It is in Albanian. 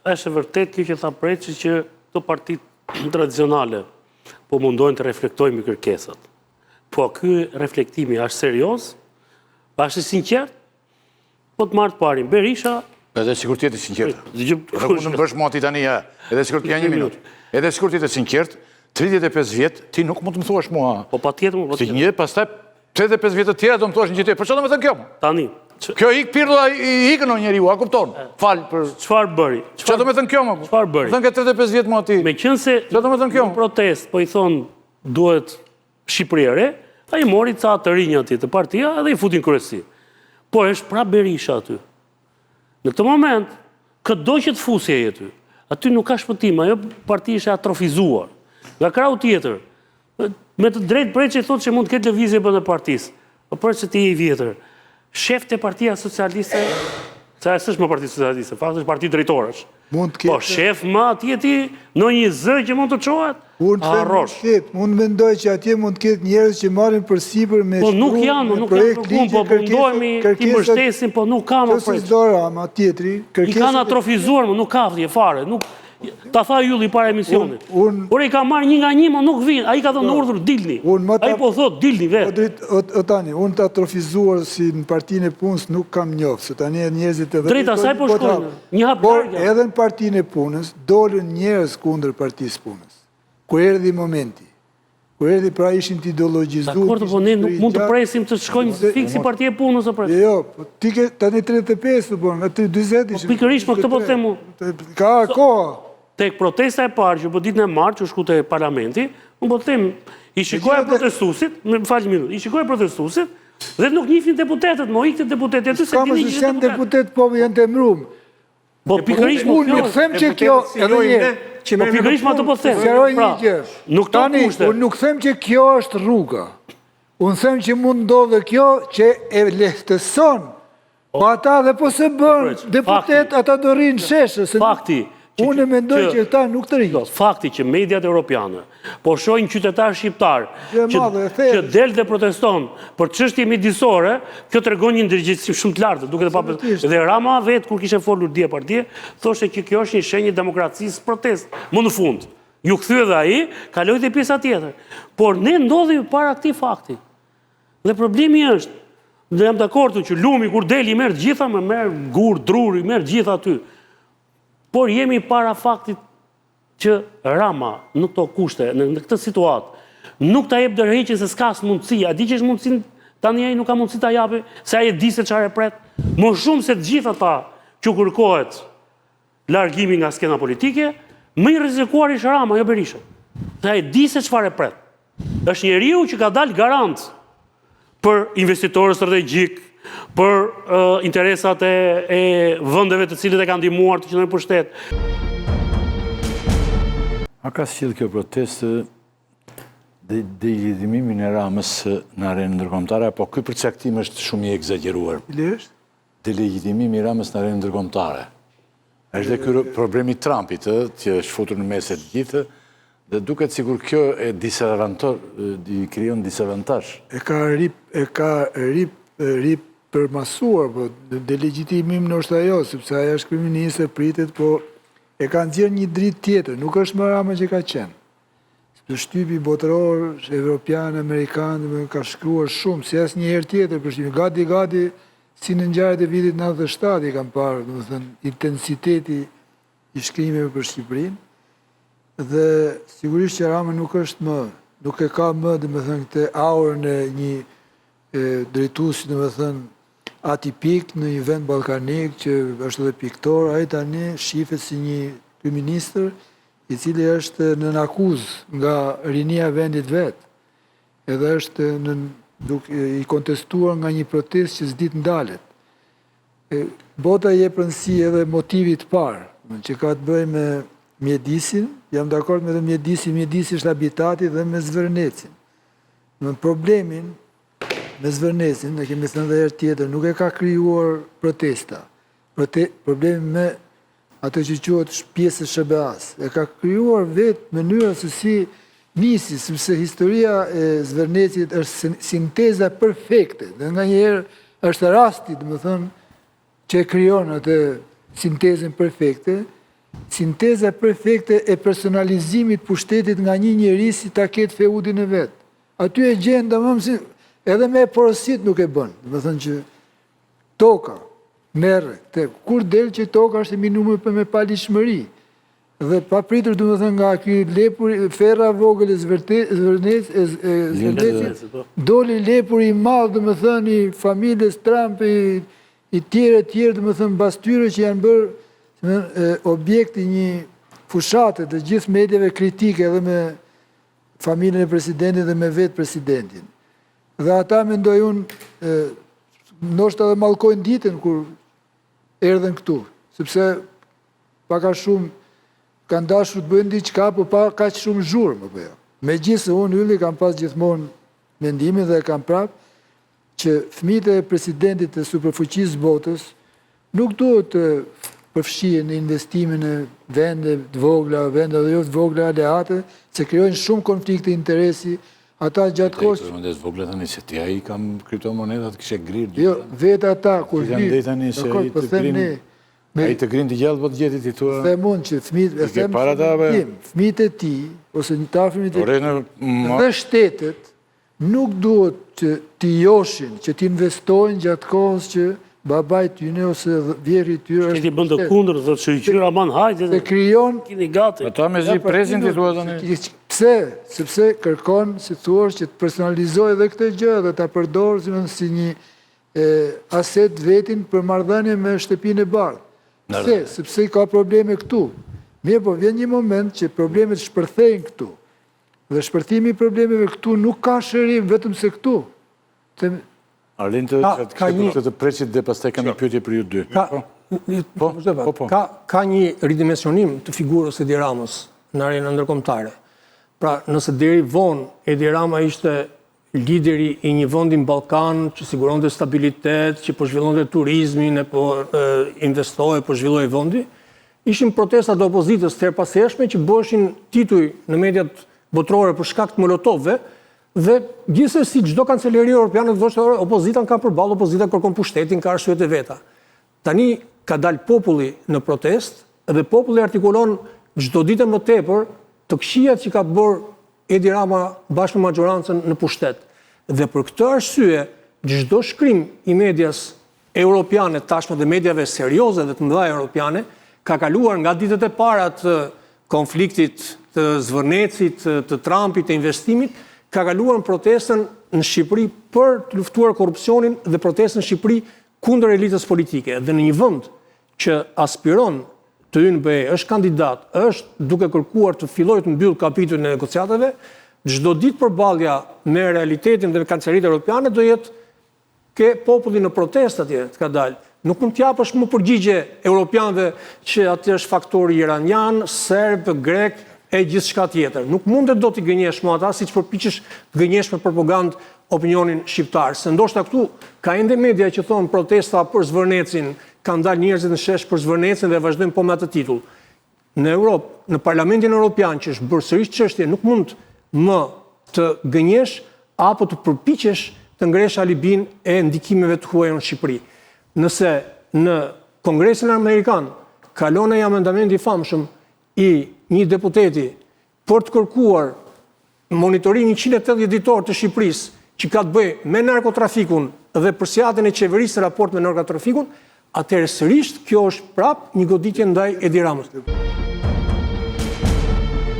është e vërtet kjo që tha Preçi që këto partitë tradicionale po mundojnë të reflektojnë mbi kërkesat. Po ky reflektimi është serioz, është i sinqert, po të marrë të parin. Berisha... Edhe sikur t'jeti sinqert. Nuk mund të bësh moti tani, edhe sikur t'ja 1 minutë. Edhe sikur t'jeti sinqert, 35 vjetë, ti nuk mund të më thuash mua. Po pa tjetër, Si një, pastaj 35 vjetë të tjera do më thuash një gjithë. Për që do më thënë kjo? Tani. Kjo ik pirla i ikën o njeri u, a kupton? Falë për... Çfarë bëri? Që do më thënë kjo më? Çfarë bëri? Thënë ke 35 vjetë mua ti. Meqense në protest, po i thonë duhet Shqipëri e re, ai mori ca të rinj aty të partia dhe i futin kryesi. Po është pra Berisha aty. Në këtë moment, këdo që të fusje aty, aty nuk ka shpëtim, ajo parti ishte atrofizuar. Nga krau tjetër, me të drejtë Preçi thotë që mund të ketë lëvizje brenda partisë. Po përse ti je i vjetër, shef të Partia Socialiste, sa s'është më Partia Socialiste, fakt është parti drejtorësh. Po shef ma atje ti në një zë që mund të çohet? Harrosh. Unë mendoj që atje mund të ketë njerëz që marrin përsipër me po nuk janë përpunë, po mundohemi ti mbështesim, po nuk ka më Preçi. I kanë atrofizuar, më nuk ka atje fare, nuk ta tha Ylli para emisionit. Por i ka marrë 1 nga 1, më nuk vinë. Ai ka thënë urdhër dilni. Ai po thot dilni vetë. Tani, unë të atrofizuar si në partinë e punës nuk kam njohë, se tani e njerëzit edhe... Drejta, sa i po shkojnë? Një hap por edhe në partinë e punës, dolën njerëz kundër partisë punës. Kur erdhi momenti. Kur erdhi pra ishin të ideologjizuar... Dakor, po ne nuk mund të presim të shkojnë fiksi partia e punës o presim. Jo, ti ke tani 35 të bon, aty 20 ishin... Pikërisht, po këtë po themu. Ka koha. Tek protesta e parë që po ditën e martë që shku te parlamenti, unë po them, i shikoja protestuesit, më falë një minutë, i shikoja protestuesit dhe nuk njifin deputetet, më ikte deputetet aty se dini që janë deputet, po janë të emruar. Po pikërisht më unë nuk them që kjo edhe një po pikërisht më ato po them. Pra, nuk to kushte. Unë nuk them që kjo është rruga. Unë them që mund ndodhe kjo që e lehtëson. Po ata dhe po se bën deputet, ata do rinë sheshë. Fakti. Unë e mendoj që ta nuk të rinjë. Fakti që mediat europiane po shojnë qytetarë shqiptarë që del dhe proteston për çështje midisore, kjo tregon një ndërgjegjësim shumë të lartë, duket e papër. Dhe Rama vetë kur kishte folur dje partije, thoshte që kjo është një shenjë demokracisë protest. Më në fund, ju kthye dhe ai, kaloi te pjesa tjetër. Por ne ndodhemi para këtij fakti. Dhe problemi është, dhe jam dakord që lumi kur del i merr gjitha, më merr gur, drur, i merr gjitha aty. Por jemi para faktit që Rama në këto kushte, në këtë situatë, nuk ta jep dërheqje se s'ka mundësi. A di që është mundësi, tani ai nuk ka mundësi ta japi, se ai e di se çfarë pret. Më shumë se të gjithë ata që kërkohet largimi nga skena politike, më i rrezikuar ishte Rama, jo Berisha. Se ai di se çfarë pret. Është njeriu që ka dalë garant për investitorë strategjik, për interesat e vëndeve të cilët e kanë ndihmuar të qëndrojnë për shtet. A ka sjellë kjo protestë dhe lidhimimin e Ramës në arenën ndërkombëtare, apo ky përcaktim është shumë i egzageruar? Cili është? Delegitimimi i Ramës në arenën ndërkombëtare. Është dhe ky problemi i Trumpit, që është futur në mes e të gjithë, dhe duket sikur kjo e krijon disavantazh. E ka rip përmasuar, po delegjitimim në është ajo, sepse ajo është kryeministër, pritet, po e ka nxjerrë një dritë tjetër, nuk është më Rama që ka qenë. Shtypi botëror, evropian, amerikan, ka shkruar shumë, si asë një herë tjetër, për shtypi, gati, si në ngjarjet e vitit 97 i kam parë, do të thënë, intensiteti i shkrimeve për Shqipërinë, dhe sigurisht që Rama nuk e ka më, dhe me thënë, këtë aurën e një drejtuesi, dhe me thënë, atipik në një vend ballkanik që është edhe piktor, ai tani shihet si një kryeministër i cili është në akuzë nga rinia e vendit vet. Edhe është i kontestuar nga një protestë që s'ditë ndalet. Bota jep rëndësi edhe motivit të parë, që ka të bëjë me mjedisin, jam dakord me mjedisi është habitati dhe me zvërnecin. Në problemin me zvërnesin, ne kemi thënë edhe herë tjetër, nuk e ka krijuar protesta. Problemi me ato që quhet pjesë e SBA-s. E ka krijuar vetë mënyra se si nisi, sepse historia e zvërnecit është sinteza perfekte. Dhe nga njerë është rasti, dhe më thënë, që e krijon atë sintezën perfekte, sinteza perfekte e personalizimit pushtetit nga një njeri si ta ketë feudin e vetë. Aty e gjenë, domethënë, edhe me porosit nuk e bën. Domethënë që toka, merre, kur del që toka është e minuar për me palishmëri. Dhe papritur domethënë nga ky lepur ferra vogël e Zverdecit, doli lepur i madh domethënë i familjes Trump i tjerë domethënë mbas tyre që janë bërë objekti një fushate të gjithë medjave kritike edhe me familjen e presidentit dhe me vetë presidentin. Dhe ata mendoj unë ndoshta edhe mallkojnë ditën kur erdhen këtu, sepse paka shumë kanë dashur të bëjnë diçka, po pa kaq shumë zhurmë apo jo. Megjithëse unë ylli kam pas gjithmonë mendimin dhe kam prapë që fëmijët e presidentit të superfuqisë botës nuk duhet të përfshihen në investimin e vende të vogla, vende dhe jo të vogla aleate, se krijojnë shumë konflikte interesi. Ata gjatë kohës... Vendes vogla tani se ti ai kam kriptomonedat kishe grirë. Jo, vetë ata kur hy. Janë tani se ai të grinë të gjallë po të gjeti ti tua. Dhe mund që fëmijët e tij ose një tafëmit e dhe shtetet nuk duhet që t'i joshin, që t'i investojnë gjatë kohës që babaj tyne ose vjeri tyre është... Që ti bën të kundër, dhe të shëqyra man hajtë, dhe kryon... Kini gati. Ata me zi prezin t'i tua tani. Pse? Sepse kërkon, si thuash, që të personalizoj dhe këtë gjë dhe t'a përdorë si një aset vetin për marrëdhënie me shtëpinë e bardhë. Pse? Sepse ka probleme këtu. Mirë, po vjen një moment që problemet shpërthejnë këtu. Dhe shpërthimi i problemeve këtu nuk ka shërim vetëm se këtu. Arlin të preqit dhe pas të kam një pyetje për ju dy. Ka një ridimensionim të figurës Edi Ramës në arenën ndërkombëtare. Pra, nëse deri vonë Edi Rama ishte lideri i një vendi në Ballkan që siguronte stabilitet, që po zhvillonte turizmin, po investohej, po zhvilloi vendi, ishin protestat e opozitës të erpashershme që bëheshin tituj në mediat botërore për shkak të molotovëve, dhe gjithsesi çdo kanceleri europiane thoshte opozita ka përballë, opozita kërkon pushtetin, ka arsyet e veta. Tani ka dalë populli në protest dhe populli artikulon çdo ditë më tepër të këqijat që ka bërë Edi Rama bashkë me majorancën në pushtet. Dhe për këtë arsye, çdo shkrim i medias europiane tashmë dhe mediave serioze dhe të mëdha europiane ka kaluar nga ditët e para të konfliktit të Zvërnecit, të Trumpit, të investimit, ka kaluar në protestën në Shqipëri për të luftuar korrupsionin dhe protestën në Shqipëri kundër elitës politike. Dhe në një vend që aspiron të hyjë në BE, është kandidat, është duke kërkuar të fillojë të mbyllë kapitullin e negociatave, çdo ditë përballja me realitetin dhe me kancelleritë europiane do jetë ke populli në protestë atje të ka dalë. Nuk mund t'japësh më përgjigje europianëve që aty është faktori iranian, serb, grek e gjithçka tjetër. Nuk mundet do t'i gënjesh më ata siç përpiqesh të gënjesh me propagandë opinionin shqiptar. Se ndoshta këtu ka ende media që thonë protesta për Zvërnecin, kanë dalë njerëzit në shesh për Zvërnecin dhe vazhdojnë po me atë titull. Në Europë, në Parlamentin Evropian që është bërë sërish çështje, nuk mund më të gënjesh apo të përpiqesh të ngresh alibin e ndikimeve të huaja në Shqipëri. Nëse në Kongresin Amerikan kalon ai amendamenti i famshëm i një deputeti për të kërkuar monitorim 180 ditor të Shqipërisë që ka të bëjë me narkotrafikun dhe përsiatën e qeverisë raport me narkotrafikun, atëherë sërish kjo është prap një goditje ndaj Edi Ramës.